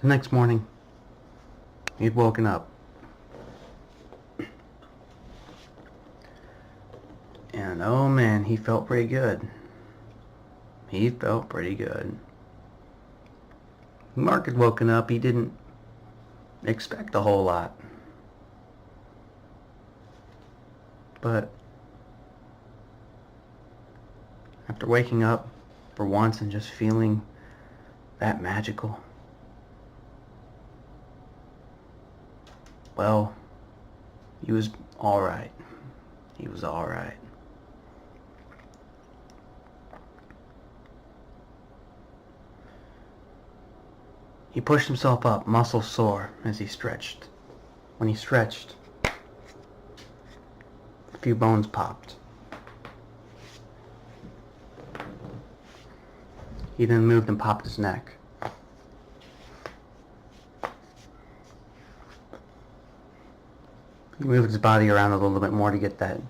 The next morning, he'd woken up. And oh man, he felt pretty good. He felt pretty good. Mark had woken up. He didn't expect a whole lot. But after waking up for once and just feeling that magical, well, he was alright. He was alright. He pushed himself up, muscles sore, as he stretched. When he stretched, a few bones popped. He then moved and popped his neck. He moved his body around a little bit more to get that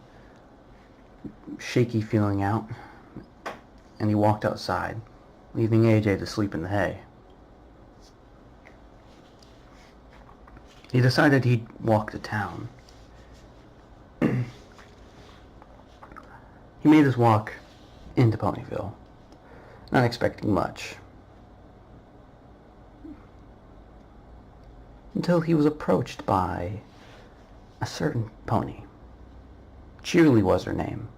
shaky feeling out, and he walked outside, leaving AJ to sleep in the hay. He decided he'd walk to town. He made his walk into Ponyville, not expecting much, until he was approached by a certain pony. Cheerly was her name.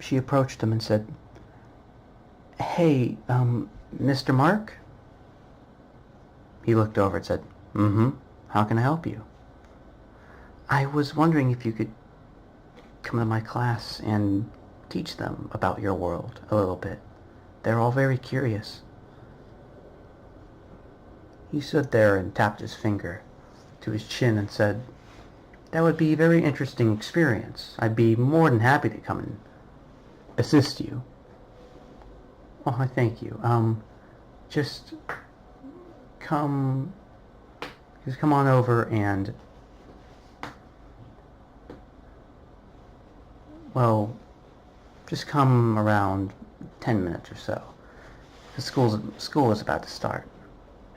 She approached him and said, "Hey, Mr. Mark?" He looked over and said, "Mm-hmm. How can I help you?" "I was wondering if you could come to my class and teach them about your world a little bit. They're all very curious." He stood there and tapped his finger to his chin and said, "That would be a very interesting experience. I'd be more than happy to come and assist you." "Oh, I thank you. Just come on over and, well, just come around 10 minutes or so. The school is about to start.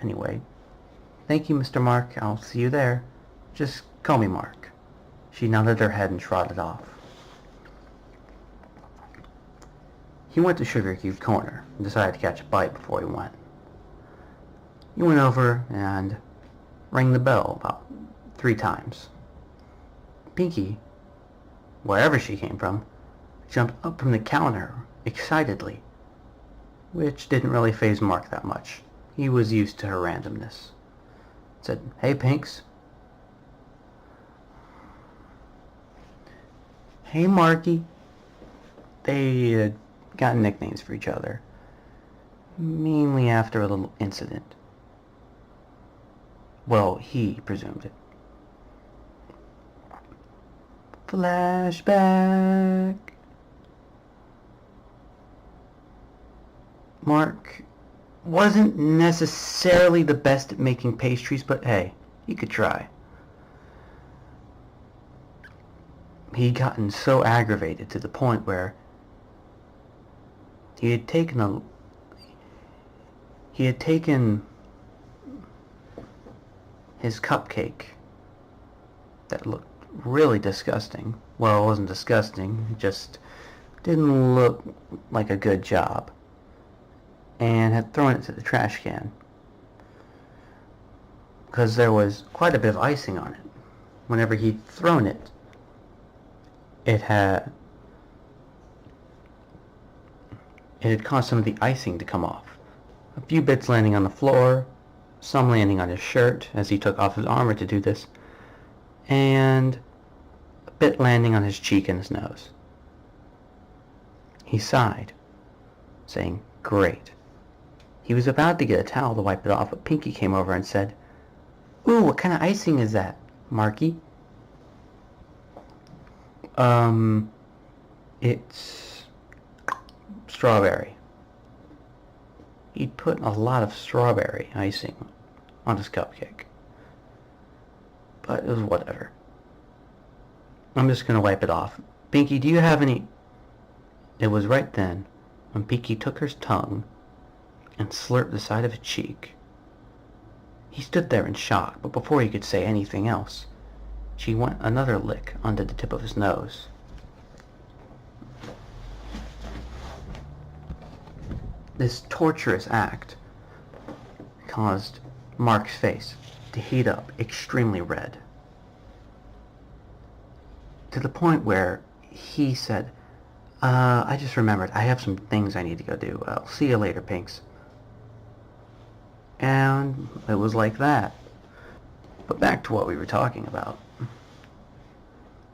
Anyway, thank you, Mr. Mark. I'll see you there. Just call me Mark." She nodded her head and trotted off. He went to Sugar Cube Corner and decided to catch a bite before he went. He went over and rang the bell about 3 times. Pinky, wherever she came from, jumped up from the counter excitedly, which didn't really faze Mark that much. He was used to her randomness. Said, "Hey, Pinks." "Hey, Marky." They had gotten nicknames for each other, mainly after a little incident. Well, he presumed it. Flashback. Mark wasn't necessarily the best at making pastries, but hey, he could try. He'd gotten so aggravated to the point where he had taken his cupcake that looked really disgusting. Well, it wasn't disgusting, it just didn't look like a good job, and had thrown it to the trash can because there was quite a bit of icing on it. Whenever he'd thrown it, it had caused some of the icing to come off. A few bits landing on the floor, some landing on his shirt as he took off his armor to do this, and a bit landing on his cheek and his nose. He sighed, saying, "Great." He was about to get a towel to wipe it off, but Pinky came over and said, "Ooh, what kind of icing is that, Marky?" It's strawberry." He'd put a lot of strawberry icing on his cupcake, but it was whatever. "I'm just gonna wipe it off. Pinky, do you have any..." It was right then when Pinky took her tongue and slurped the side of his cheek He stood there in shock, but before he could say anything else, she went another lick under the tip of his nose. This torturous act caused Mark's face to heat up extremely red, to the point where he said, I just remembered, I have some things I need to go do. I'll see you later, Pinks. And it was like that. But back to what we were talking about.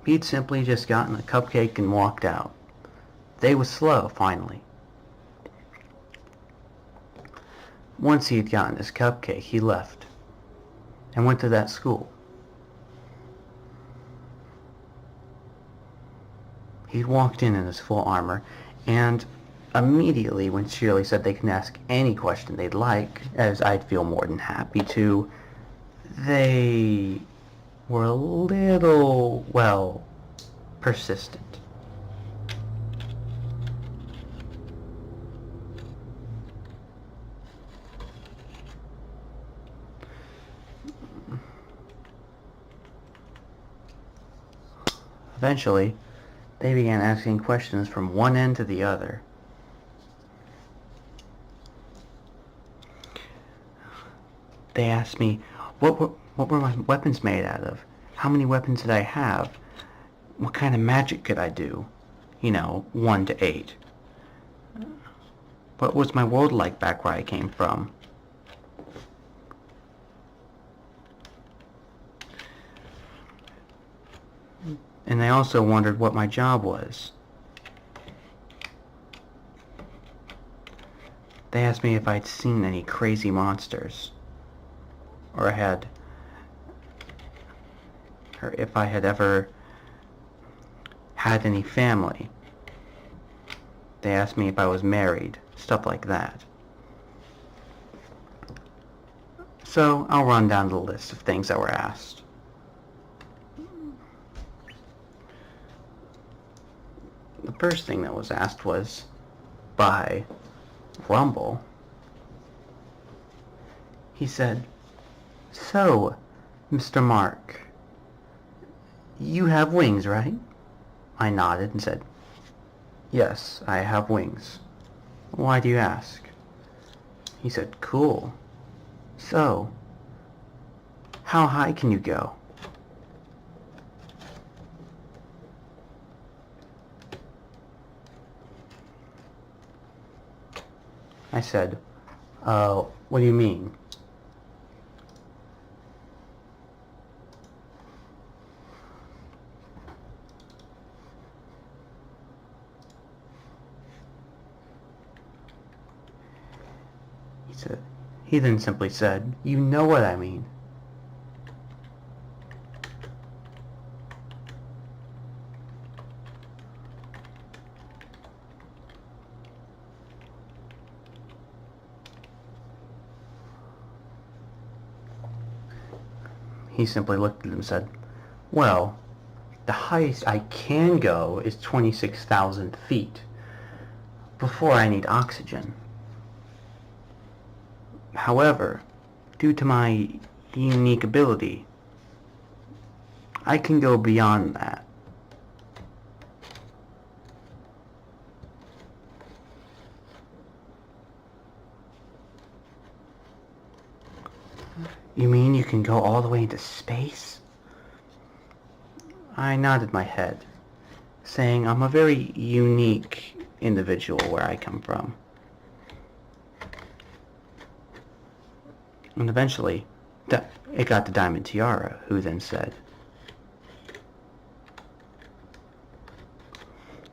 He'd simply just gotten a cupcake and walked out. They was slow, finally. Once he had gotten his cupcake, he left and went to that school. He walked in his full armor, and immediately when Shirley said they can ask any question they'd like, as I'd feel more than happy to, they were a little, well, persistent. Eventually, they began asking questions from one end to the other. They asked me, what were my weapons made out of? How many weapons did I have? What kind of magic could I do? 1 to 8. What was my world like back where I came from? And they also wondered what my job was. They asked me if I'd seen any crazy monsters, or if I had ever had any family. They asked me if I was married, stuff like that. So I'll run down the list of things that were asked. The first thing that was asked was by Rumble. He said, "So, Mr. Mark, you have wings, right?" I nodded and said, "Yes, I have wings. Why do you ask?" He said, "Cool. So, how high can you go?" I said, what do you mean?" He then simply said, "You know what I mean." He simply looked at him and said, "Well, the highest I can go is 26,000 feet before I need oxygen. However, due to my unique ability, I can go beyond that." "You mean you can go all the way into space?" I nodded my head, saying I'm a very unique individual where I come from. And eventually, it got to Diamond Tiara, who then said,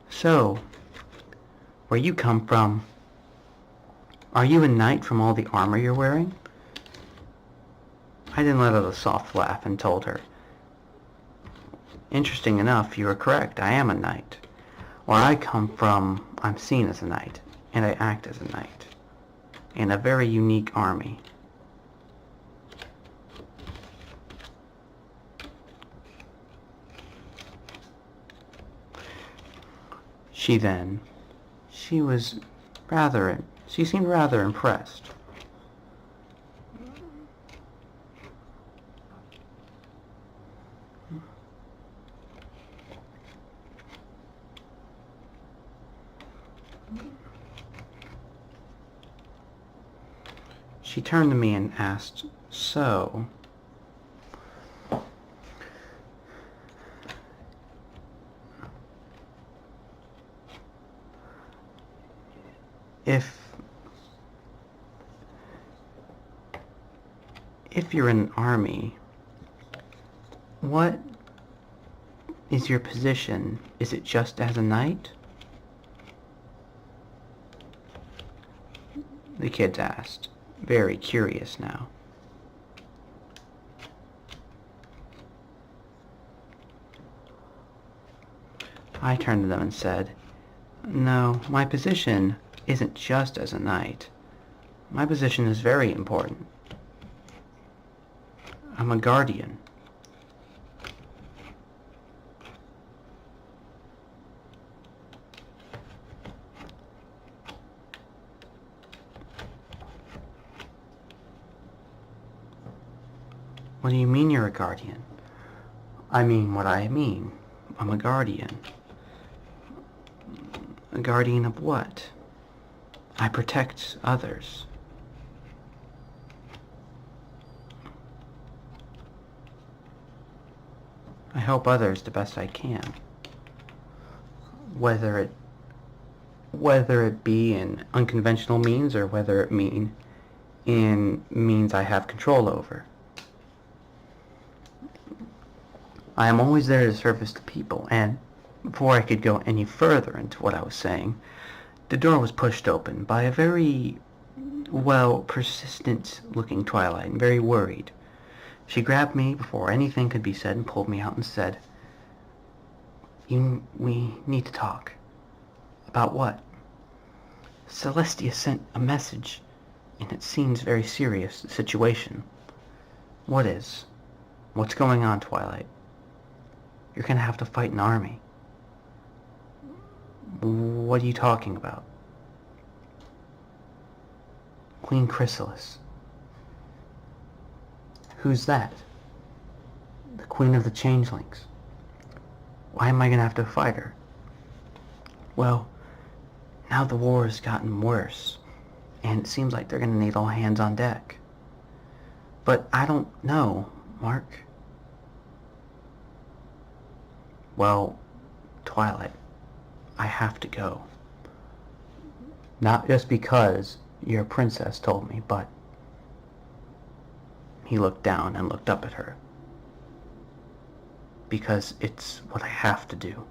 "So, where you come from, are you a knight from all the armor you're wearing?" I then let out a soft laugh and told her, "Interesting enough, you are correct, I am a knight. Where I come from, I'm seen as a knight, and I act as a knight, in a very unique army." She seemed rather impressed. She turned to me and asked, "So, if you're in an army, what is your position? Is it just as a knight?" The kids asked, very curious now. I turned to them and said, "No, my position isn't just as a knight. My position is very important. I'm a guardian." "What do you mean you're a guardian?" "I mean what I mean. I'm a guardian." "A guardian of what?" "I protect others." "I help others the best I can. Whether it be in unconventional means or whether it mean in means I have control over. I am always there to service the people." And before I could go any further into what I was saying, the door was pushed open by a very, persistent-looking Twilight, and very worried. She grabbed me before anything could be said and pulled me out and said, "We need to talk." "About what?" "Celestia sent a message, and it seems very serious, the situation." "What is? What's going on, Twilight?" "You're going to have to fight an army." "What are you talking about?" "Queen Chrysalis." "Who's that?" "The Queen of the Changelings." "Why am I going to have to fight her?" "Well, now the war has gotten worse, and it seems like they're going to need all hands on deck." "But I don't know, Mark." "Well, Twilight, I have to go. Not just because your princess told me, but..." He looked down and looked up at her. "Because it's what I have to do."